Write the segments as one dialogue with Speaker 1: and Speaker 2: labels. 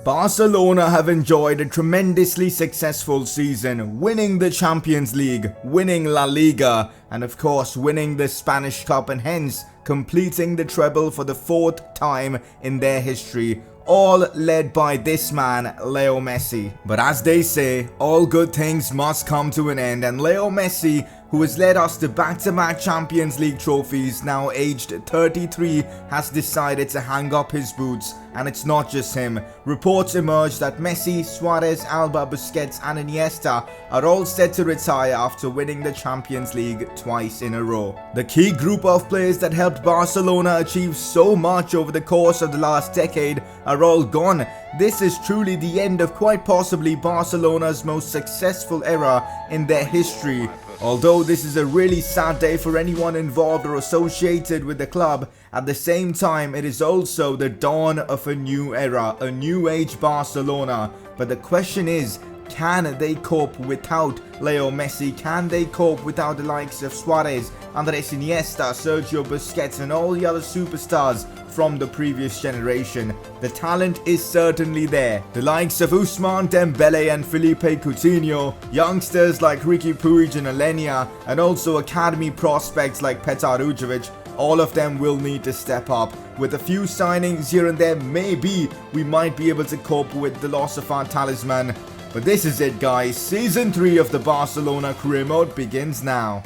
Speaker 1: Barcelona have enjoyed a tremendously successful season, winning the Champions League, winning La Liga, and of course winning the Spanish Cup, and hence completing the treble for the 4th time in their history. All led by this man, Leo Messi. But as they say, all good things must come to an end, and Leo Messi, who has led us to back-to-back Champions League trophies, now aged 33, has decided to hang up his boots. And it's not just him. Reports emerge that Messi, Suarez, Alba, Busquets and Iniesta are all set to retire after winning the Champions League twice in a row. The key group of players that helped Barcelona achieve so much over the course of the last decade are all gone. This is truly the end of quite possibly Barcelona's most successful era in their history. Although this is a really sad day for anyone involved or associated with the club, at the same time it is also the dawn of a new era, a new age Barcelona. But the question is, can they cope without Leo Messi? Can they cope without the likes of Suarez, Andres Iniesta, Sergio Busquets and all the other superstars from the previous generation? The talent is certainly there. The likes of Ousmane Dembele and Felipe Coutinho, youngsters like Ricky Puig and Alenia, and also academy prospects like Petar Ujovic, all of them will need to step up. With a few signings here and there, maybe we might be able to cope with the loss of our talisman. But this is it, guys. Season 3 of the Barcelona career mode begins now.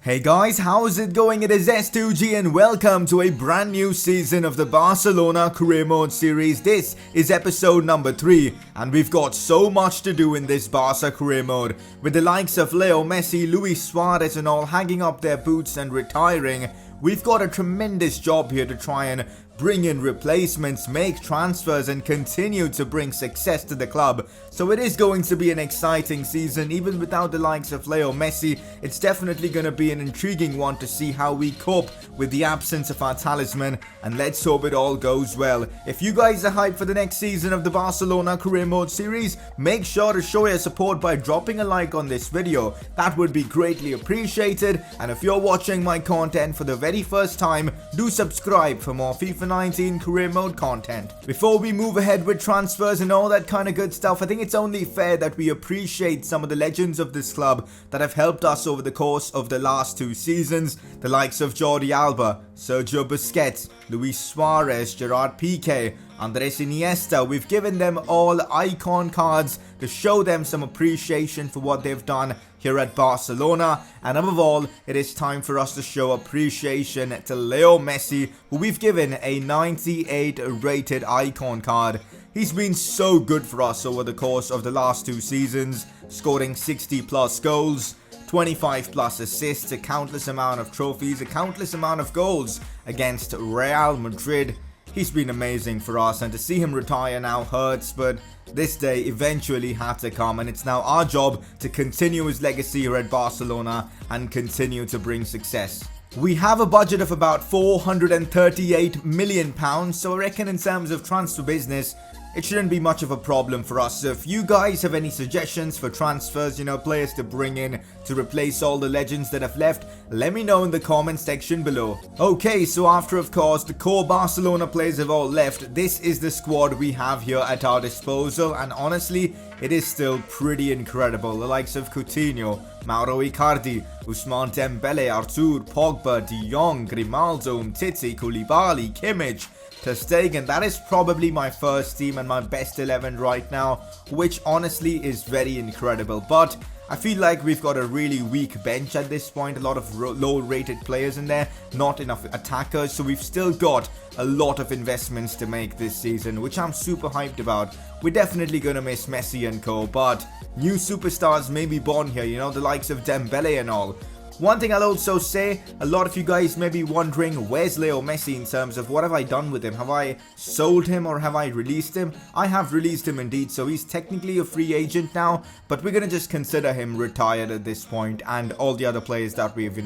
Speaker 1: Hey guys, how is it going? It is S2G and welcome to a brand new season of the Barcelona career mode series. This is episode number 3 and we've got so much to do in this Barca career mode. With the likes of Leo Messi, Luis Suarez and all hanging up their boots and retiring, we've got a tremendous job here to try and bring in replacements, make transfers and continue to bring success to the club. So it is going to be an exciting season. Even without the likes of Leo Messi, it's definitely going to be an intriguing one to see how we cope with the absence of our talisman, and let's hope it all goes well. If you guys are hyped for the next season of the Barcelona career mode series, make sure to show your support by dropping a like on this video. That would be greatly appreciated, and if you're watching my content for the very first time, do subscribe for more FIFA 19 career mode content. Before we move ahead with transfers and all that kind of good stuff, I think it's only fair that we appreciate some of the legends of this club that have helped us over the course of the last 2 seasons. The likes of Jordi Alba, Sergio Busquets, Luis Suarez, Gerard Piqué, Andres Iniesta. We've given them all icon cards to show them some appreciation for what they've done here at Barcelona. And above all, it is time for us to show appreciation to Leo Messi, who we've given a 98 rated icon card. He's been so good for us over the course of the last 2 seasons, scoring 60 plus goals, 25 plus assists, a countless amount of trophies, a countless amount of goals against Real Madrid. He's been amazing for us, and to see him retire now hurts, but this day eventually had to come, and it's now our job to continue his legacy here at Barcelona and continue to bring success. We have a budget of about £438 million, so I reckon in terms of transfer business, it shouldn't be much of a problem for us. So if you guys have any suggestions for transfers, players to bring in to replace all the legends that have left, let me know in the comment section below. Okay, so after of course the core Barcelona players have all left, this is the squad we have here at our disposal, and honestly, it is still pretty incredible. The likes of Coutinho, Mauro Icardi, Ousmane Dembele, Artur, Pogba, De Jong, Grimaldo, Umtiti, Koulibaly, Kimmich, Ter Stegen. That is probably my first team and my best 11 right now, which honestly is very incredible. But I feel like we've got a really weak bench at this point, a lot of low rated players in there, not enough attackers, so we've still got a lot of investments to make this season, which I'm super hyped about. We're definitely going to miss Messi and co, but new superstars may be born here, the likes of Dembele and all. One thing I'll also say, a lot of you guys may be wondering, where's Leo Messi in terms of what have I done with him? Have I sold him or have I released him? I have released him indeed, so he's technically a free agent now, but we're going to just consider him retired at this point, and all the other players that we've,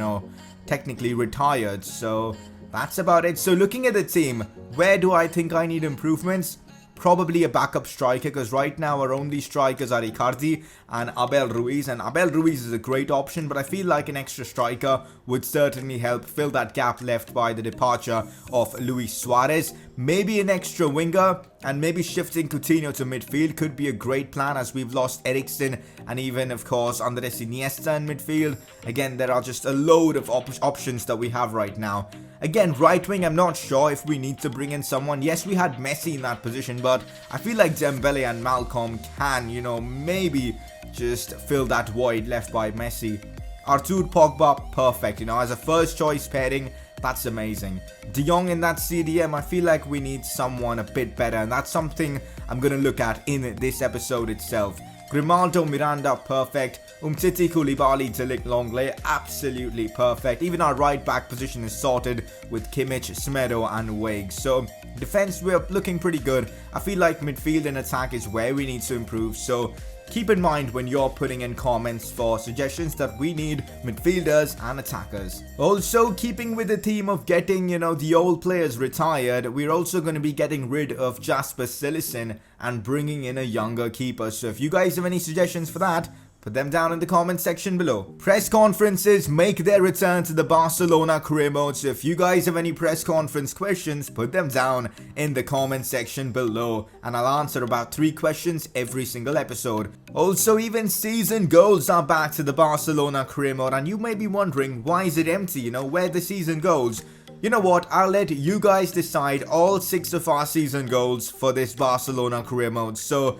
Speaker 1: technically retired. So that's about it. So looking at the team, where do I think I need improvements? probably a backup striker, because right now our only strikers are Icardi and Abel Ruiz, and Abel Ruiz is a great option, but I feel like an extra striker would certainly help fill that gap left by the departure of Luis Suarez. Maybe an extra winger, and maybe shifting Coutinho to midfield could be a great plan, as we've lost Eriksen and even, of course, Andres Iniesta in midfield. Again, there are just a load of options that we have right now. Again, right wing, I'm not sure if we need to bring in someone. Yes, we had Messi in that position, but I feel like Dembele and Malcolm can, maybe just fill that void left by Messi. Artur Pogba, perfect, as a first choice pairing. That's amazing. De Jong in that CDM, I feel like we need someone a bit better, and that's something I'm going to look at in this episode itself. Grimaldo, Miranda, perfect. Umtiti, Koulibaly, De Ligt, Longley, absolutely perfect. Even our right back position is sorted with Kimmich, Semedo and Wague. So defense, we're looking pretty good. I feel like midfield and attack is where we need to improve. So keep in mind when you're putting in comments for suggestions that we need midfielders and attackers. Also, keeping with the theme of getting, the old players retired, we're also going to be getting rid of Jasper Cillessen and bringing in a younger keeper. So if you guys have any suggestions for that, put them down in the comment section below. Press conferences make their return to the Barcelona career mode, so if you guys have any press conference questions, put them down in the comment section below, and I'll answer about 3 questions every single episode. Also, even season goals are back to the Barcelona career mode, and you may be wondering, why is it empty, where are the season goals? You know what, I'll let you guys decide all 6 of our season goals for this Barcelona career mode. So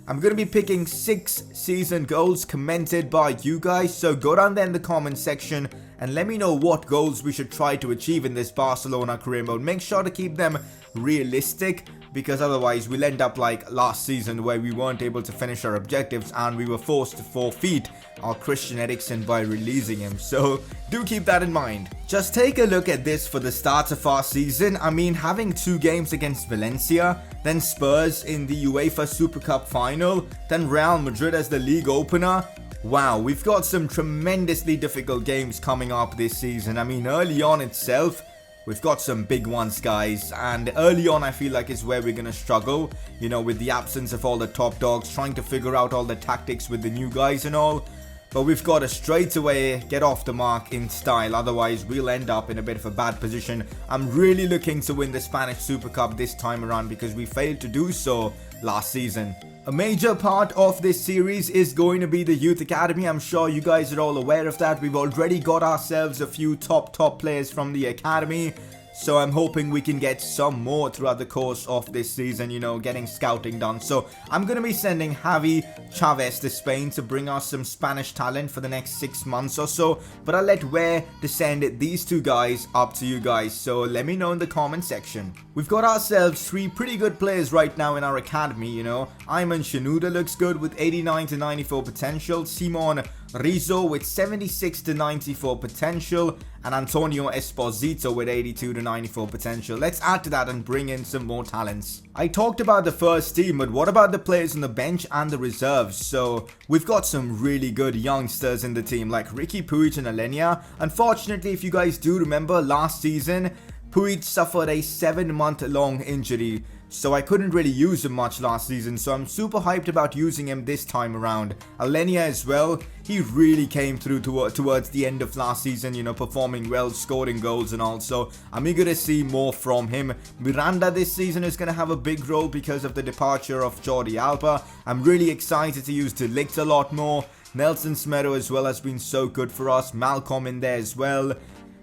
Speaker 1: I'm going to be picking 6 season goals commented by you guys, so go down there in the comment section and let me know what goals we should try to achieve in this Barcelona career mode. Make sure to keep them realistic, because otherwise we'll end up like last season where we weren't able to finish our objectives and we were forced to forfeit our Christian Eriksen by releasing him. So do keep that in mind. Just take a look at this for the start of our season. I mean, having 2 games against Valencia, then Spurs in the UEFA Super Cup final, then Real Madrid as the league opener. Wow, we've got some tremendously difficult games coming up this season. I mean, early on itself, we've got some big ones, guys, and early on I feel like is where we're gonna struggle, with the absence of all the top dogs, trying to figure out all the tactics with the new guys and all. But we've got to straight away get off the mark in style, otherwise we'll end up in a bit of a bad position. I'm really looking to win the Spanish Super Cup this time around, because we failed to do so last season. A major part of this series is going to be the Youth Academy. I'm sure you guys are all aware of that. We've already got ourselves a few top players from the Academy. So I'm hoping we can get some more throughout the course of this season, getting scouting done. So I'm going to be sending Javi Chavez to Spain to bring us some Spanish talent for the next 6 months or so. But I'll let where to send these 2 guys up to you guys. So let me know in the comment section. We've got ourselves 3 pretty good players right now in our academy, Ayman Shanuda looks good with 89 to 94 potential. Simon Rizzo with 76 to 94 potential, and Antonio Esposito with 82 to 94 potential. Let's add to that and bring in some more talents. I talked about the first team, but what about the players on the bench and the reserves? So we've got some really good youngsters in the team like Ricky Puig and Alenia. Unfortunately, if you guys do remember last season, Puig suffered a 7-month-long injury, so I couldn't really use him much last season, so I'm super hyped about using him this time around. Alenia as well, he really came through towards the end of last season, performing well, scoring goals and all, so I'm eager to see more from him. Miranda this season is going to have a big role because of the departure of Jordi Alba. I'm really excited to use De Ligt a lot more. Nelson Semedo as well has been so good for us. Malcolm in there as well.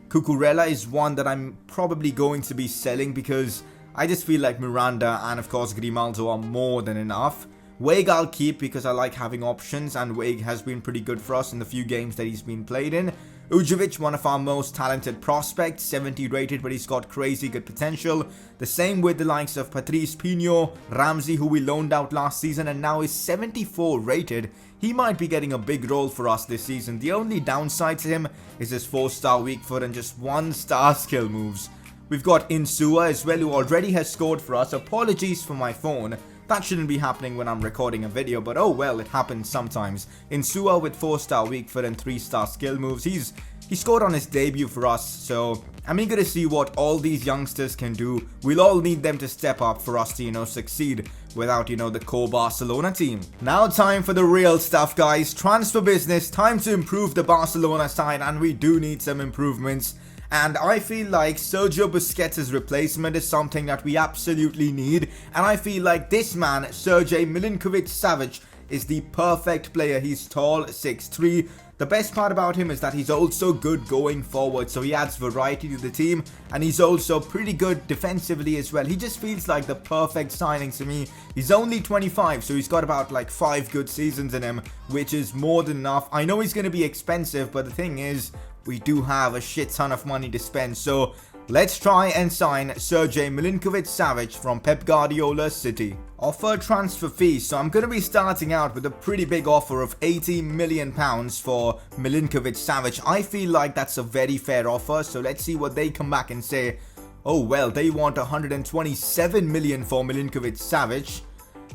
Speaker 1: Cucurella is one that I'm probably going to be selling, because I just feel like Miranda and of course Grimaldo are more than enough. Wague I'll keep because I like having options, and Wague has been pretty good for us in the few games that he's been played in. Ujovic, one of our most talented prospects, 70 rated, but he's got crazy good potential. The same with the likes of Patrice Pino, Ramsey, who we loaned out last season and now is 74 rated. He might be getting a big role for us this season. The only downside to him is his 4-star weak foot and just 1-star skill moves. We've got Insua as well, who already has scored for us. Apologies for my phone. That shouldn't be happening when I'm recording a video, but oh well, it happens sometimes. Insua with 4-star weak foot and 3-star skill moves. He scored on his debut for us, so I'm eager to see what all these youngsters can do. We'll all need them to step up for us to, succeed without, the core Barcelona team. Now time for the real stuff, guys. Transfer business, time to improve the Barcelona side, and we do need some improvements. And I feel like Sergio Busquets' replacement is something that we absolutely need. And I feel like this man, Sergej Milinkovic-Savic, is the perfect player. He's tall, 6'3". The best part about him is that he's also good going forward, so he adds variety to the team, and he's also pretty good defensively as well. He just feels like the perfect signing to me. He's only 25, so he's got about like 5 good seasons in him, which is more than enough. I know he's going to be expensive, but the thing is, we do have a shit ton of money to spend, so let's try and sign Sergej Milinkovic-Savic from Pep Guardiola's City. Offer transfer fee, so I'm going to be starting out with a pretty big offer of £80 million for Milinkovic-Savic. I feel like that's a very fair offer, so let's see what they come back and say. Oh well, they want 127 million for Milinkovic-Savic,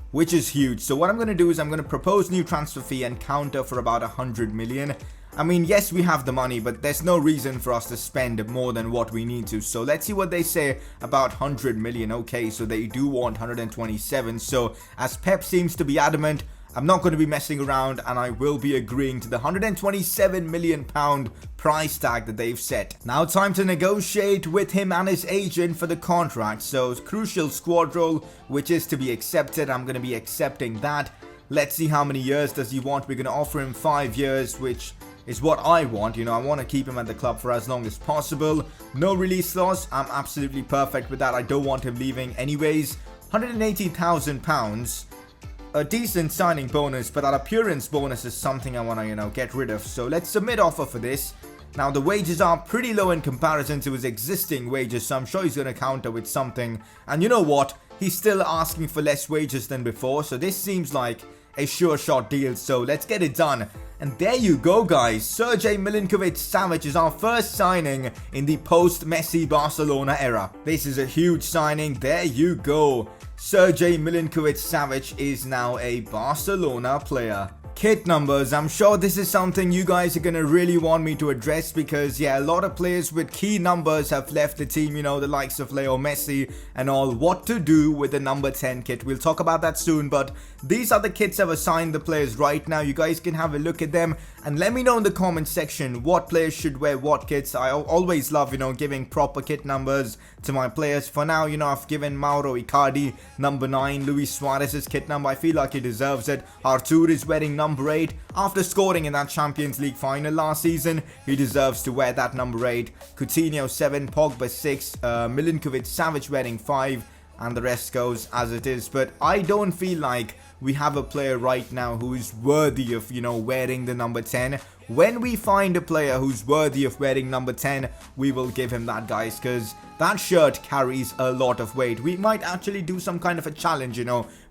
Speaker 1: which is huge. So what I'm going to do is I'm going to propose new transfer fee and counter for about 100 million. I mean, yes, we have the money, but there's no reason for us to spend more than what we need to. So let's see what they say about 100 million. Okay, so they do want 127. So as Pep seems to be adamant, I'm not going to be messing around, and I will be agreeing to the 127 million pound price tag that they've set. Now time to negotiate with him and his agent for the contract. So crucial squad role, which is to be accepted. I'm going to be accepting that. Let's see how many years does he want. We're going to offer him 5 years, which is what I want. I want to keep him at the club for as long as possible. No release clause. I'm absolutely perfect with that. I don't want him leaving anyways. £180,000. A decent signing bonus, but that appearance bonus is something I want to, get rid of. So let's submit offer for this. Now the wages are pretty low in comparison to his existing wages, so I'm sure he's going to counter with something. And you know what? He's still asking for less wages than before, so this seems like a sure shot deal, so let's get it done. And there you go, guys. Sergej Milinkovic-Savic is our first signing in the post-Messi Barcelona era. This is a huge signing. There you go. Sergej Milinkovic-Savic is now a Barcelona player. Kit numbers, I'm sure this is something you guys are going to really want me to address, because yeah, a lot of players with key numbers have left the team, the likes of Leo Messi and all. What to do with the number 10 kit, we'll talk about that soon, but these are the kits I've assigned the players right now. You guys can have a look at them and let me know in the comment section what players should wear what kits. I always love, giving proper kit numbers to my players. For now, I've given Mauro Icardi number 9, Luis Suarez's kit number. I feel like he deserves it. Artur is wearing number 8. After scoring in that Champions League final last season, he deserves to wear that number 8. Coutinho 7, Pogba 6, Milinkovic-Savic wearing 5, and the rest goes as it is. But I don't feel like we have a player right now who is worthy of, wearing the number 10. When we find a player who's worthy of wearing number 10, we will give him that, guys, because that shirt carries a lot of weight. We might actually do some kind of a challenge,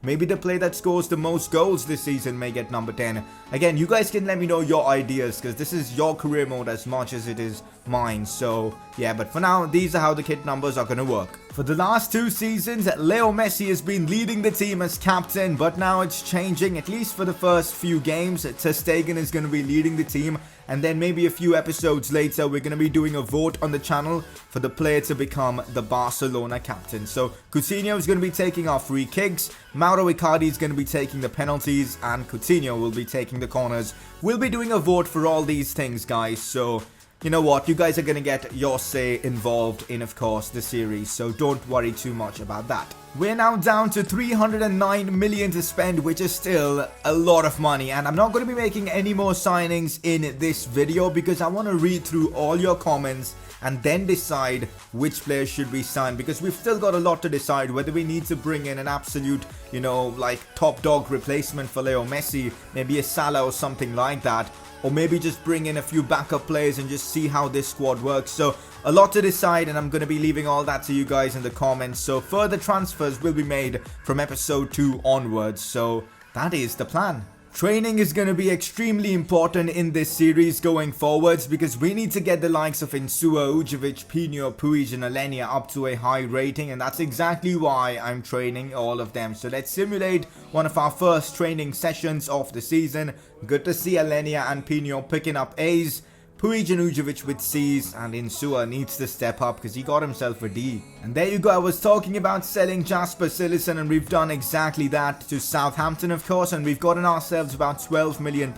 Speaker 1: Maybe the player that scores the most goals this season may get number 10. Again, you guys can let me know your ideas, because this is your career mode as much as it is mine. So, yeah, but for now, these are how the kit numbers are going to work. For the last 2 seasons, Leo Messi has been leading the team as captain, but now it's changing, at least for the first few games. Ter Stegen is going to be leading the team, and then maybe a few episodes later, we're going to be doing a vote on the channel for the player to become the Barcelona captain. So Coutinho is going to be taking our free kicks, Mauro Icardi is going to be taking the penalties, and Coutinho will be taking the corners. We'll be doing a vote for all these things, guys, so you know what, you guys are going to get your say involved in, of course, the series, so don't worry too much about that. We're now down to 309 million to spend, which is still a lot of money, and I'm not going to be making any more signings in this video because I want to read through all your comments and then decide which players should we sign, because we've still got a lot to decide whether we need to bring in an absolute, like top dog replacement for Leo Messi, maybe a Salah or something like that, or maybe just bring in a few backup players and just see how this squad works. So a lot to decide, and I'm going to be leaving all that to you guys in the comments. So further transfers will be made from episode 2 onwards, so that is the plan. Training is going to be extremely important in this series going forwards, because we need to get the likes of Insua, Ujovic, Pino, Puig and Alenia up to a high rating, and that's exactly why I'm training all of them. So let's simulate one of our first training sessions of the season. Good to see Alenia and Pino picking up A's. Pujinujovic with C's, and Insua needs to step up because he got himself a D. And there you go, I was talking about selling Jasper Cillessen, and we've done exactly that to Southampton, of course, and we've gotten ourselves about £12 million.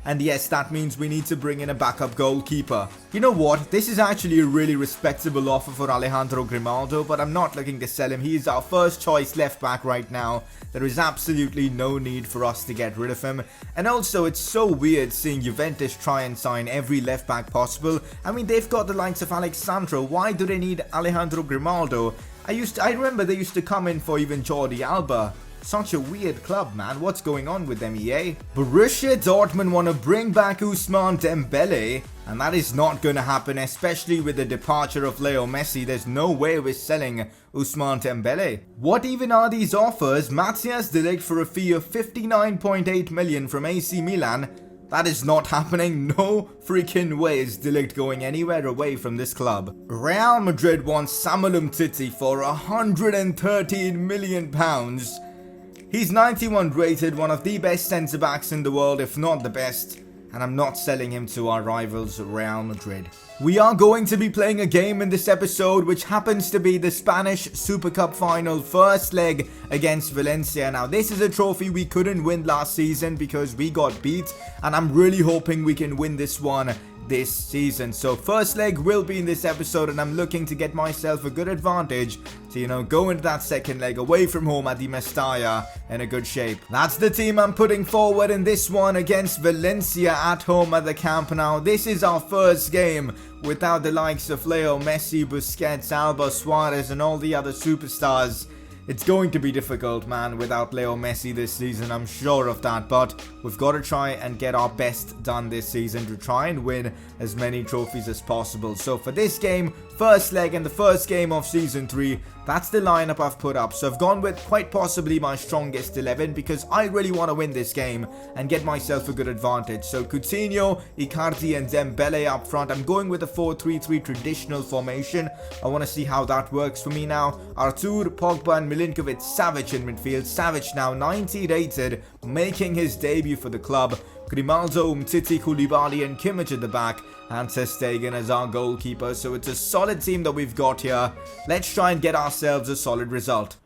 Speaker 1: And yes, that means we need to bring in a backup goalkeeper. You know what? This is actually a really respectable offer for Alejandro Grimaldo, but I'm not looking to sell him. He is our first choice left back right now. There is absolutely no need for us to get rid of him. And also, it's so weird seeing Juventus try and sign every left back possible. I mean, they've got the likes of Alexandro. Why do they need Alejandro Grimaldo? I remember they used to come in for even Jordi Alba. Such a weird club, man. What's going on with them, EA? Borussia Dortmund want to bring back Ousmane Dembele, and that is not going to happen, especially with the departure of Leo Messi. There's no way we're selling Ousmane Dembele. What even are these offers? Matthias de Ligt for a fee of 59.8 million from AC Milan. That is not happening. No freaking way is de Ligt going anywhere away from this club. Real Madrid wants Samuel Umtiti for £113 million. He's 91 rated, one of the best centre-backs in the world, if not the best. And I'm not selling him to our rivals, Real Madrid. We are going to be playing a game in this episode, which happens to be the Spanish Super Cup final first leg against Valencia. Now, this is a trophy we couldn't win last season because we got beat. And I'm really hoping we can win this one this season. So first leg will be in this episode, and I'm looking to get myself a good advantage to, go into that second leg away from home at the Mestalla in a good shape. That's the team I'm putting forward in this one against Valencia at home at the Camp Nou. This is our first game without the likes of Leo Messi, Busquets, Alba, Suarez, and all the other superstars. It's going to be difficult, man, without Leo Messi this season, I'm sure of that, but we've got to try and get our best done this season to try and win as many trophies as possible. So for this game, first leg and the first game of Season 3, that's the lineup I've put up. So I've gone with quite possibly my strongest 11 because I really want to win this game and get myself a good advantage. So Coutinho, Icardi and Dembele up front. I'm going with a 4-3-3 traditional formation. I want to see how that works for me now. Artur, Pogba and Milinkovic-Savic in midfield. Savic now 90 rated, making his debut for the club. Grimaldo, Umtiti, Koulibaly and Kimmich at the back, and Ter Stegen as our goalkeeper. So it's a solid team that we've got here. Let's try and get ourselves a solid result.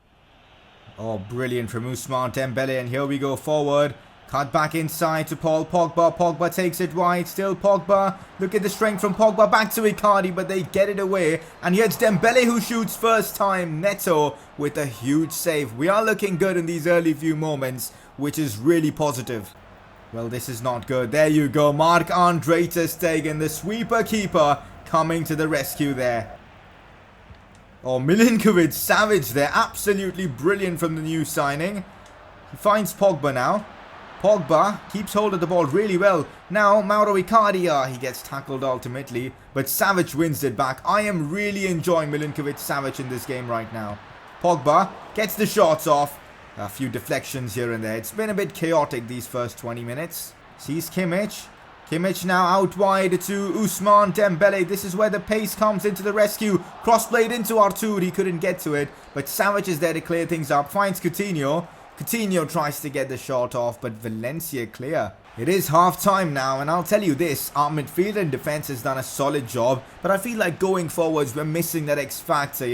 Speaker 1: Oh, brilliant from Ousmane Dembele, and here we go forward. Cut back inside to Paul Pogba. Pogba takes it wide. Still Pogba. Look at the strength from Pogba. Back to Icardi, but they get it away. And here's Dembele who shoots first time. Neto with a huge save. We are looking good in these early few moments, which is really positive. Well, this is not good. There you go. Marc-Andre Ter Stegen, the sweeper keeper, coming to the rescue there. Oh, Milinkovic-Savic there. Absolutely brilliant from the new signing. He finds Pogba now. Pogba keeps hold of the ball really well. Now, Mauro Icardi, he gets tackled ultimately, but Savic wins it back. I am really enjoying Milinkovic-Savic in this game right now. Pogba gets the shots off. A few deflections here and there. It's been a bit chaotic these first 20 minutes. Sees Kimmich. Kimmich now out wide to Ousmane Dembele. This is where the pace comes into the rescue. Cross-played into Artur. He couldn't get to it, but Savic is there to clear things up. Finds Coutinho. Coutinho tries to get the shot off, but Valencia clear. It is half-time now, and I'll tell you this, our midfield and defense has done a solid job, but I feel like going forwards, we're missing that X-factor,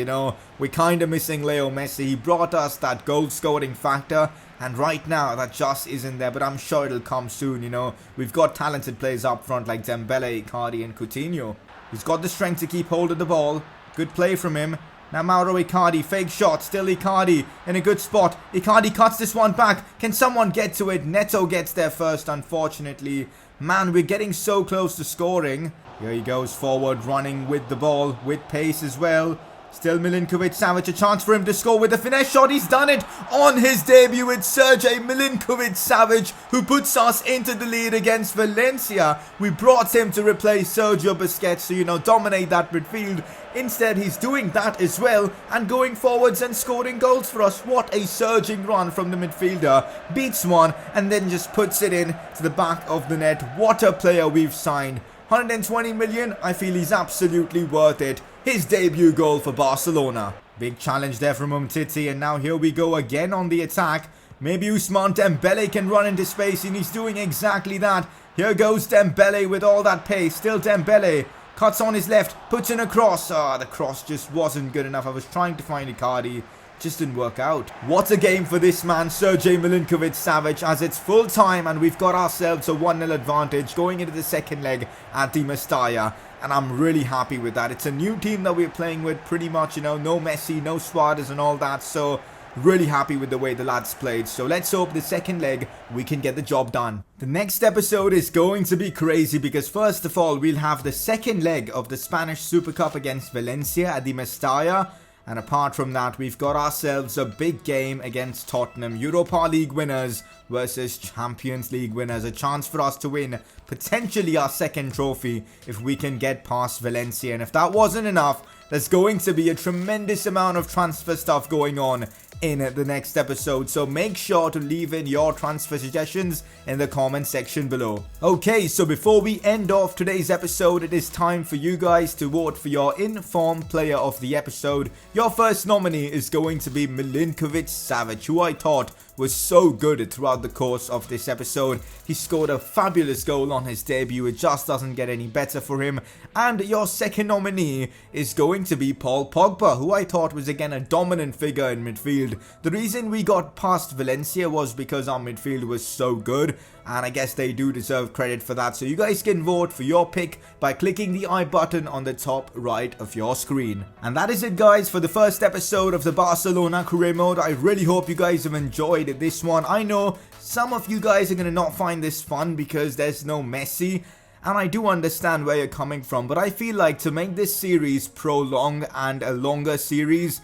Speaker 1: We're kind of missing Leo Messi. He brought us that goal-scoring factor, and right now, that just isn't there, but I'm sure it'll come soon, We've got talented players up front like Dembele, Icardi, and Coutinho. He's got the strength to keep hold of the ball. Good play from him. Now Mauro Icardi, fake shot, still Icardi in a good spot. Icardi cuts this one back. Can someone get to it? Neto gets there first, unfortunately. Man, we're getting so close to scoring. Here he goes forward, running with the ball, with pace as well. Still Milinkovic-Savic, a chance for him to score with a finesse shot. He's done it on his debut. It's Sergej Milinkovic-Savic who puts us into the lead against Valencia. We brought him to replace Sergio Busquets to, dominate that midfield. Instead, he's doing that as well and going forwards and scoring goals for us. What a surging run from the midfielder. Beats one and then just puts it in to the back of the net. What a player we've signed. 120 million, I feel he's absolutely worth it. His debut goal for Barcelona. Big challenge there from Umtiti, and now here we go again on the attack. Maybe Ousmane Dembele can run into space, and he's doing exactly that. Here goes Dembele with all that pace. Still Dembele. Cuts on his left. Puts in a cross. Ah, the cross just wasn't good enough. I was trying to find Icardi. Just didn't work out. What a game for this man, Sergej Milinkovic-Savic, as it's full time and we've got ourselves a 1-0 advantage going into the second leg at the Mestalla. And I'm really happy with that. It's a new team that we're playing with pretty much, you know, no Messi, no Suarez and all that. So really happy with the way the lads played. So let's hope the second leg we can get the job done. The next episode is going to be crazy because first of all, we'll have the second leg of the Spanish Supercopa against Valencia at the Mestalla. And apart from that, we've got ourselves a big game against Tottenham. Europa League winners versus Champions League winners. A chance for us to win potentially our second trophy if we can get past Valencia. And if that wasn't enough, there's going to be a tremendous amount of transfer stuff going on in the next episode, so make sure to leave in your transfer suggestions in the comment section below. Okay, so before we end off today's episode, it is time for you guys to vote for your informed player of the episode. Your first nominee is going to be Milinkovic-Savic, who I thought was so good throughout the course of this episode. He scored a fabulous goal on his debut. It just doesn't get any better for him. And your second nominee is going to be Paul Pogba, who I thought was again a dominant figure in midfield. The reason we got past Valencia was because our midfield was so good, and I guess they do deserve credit for that. So you guys can vote for your pick by clicking the I button on the top right of your screen. And that is it, guys, for the first episode of the Barcelona career mode. I really hope you guys have enjoyed this one. I know some of you guys are going to not find this fun because there's no Messi, and I do understand where you're coming from, but I feel like to make this series prolonged and a longer series,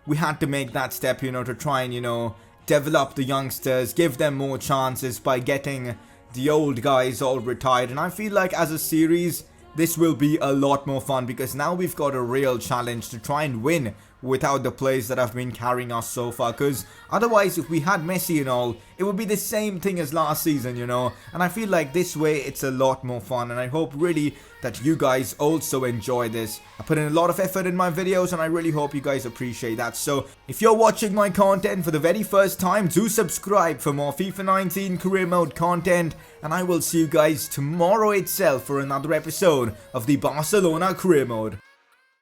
Speaker 1: we had to make that step, you know, to try and, you know, develop the youngsters, give them more chances by getting the old guys all retired. And I feel like as a series, this will be a lot more fun because now we've got a real challenge to try and win without the players that have been carrying us so far, because otherwise if we had Messi and all, it would be the same thing as last season, you know. And I feel like this way it's a lot more fun, and I hope really that you guys also enjoy this. I put in a lot of effort in my videos and I really hope you guys appreciate that. So if you're watching my content for the very first time, do subscribe for more FIFA 19 career mode content, and I will see you guys tomorrow itself for another episode of the Barcelona career mode.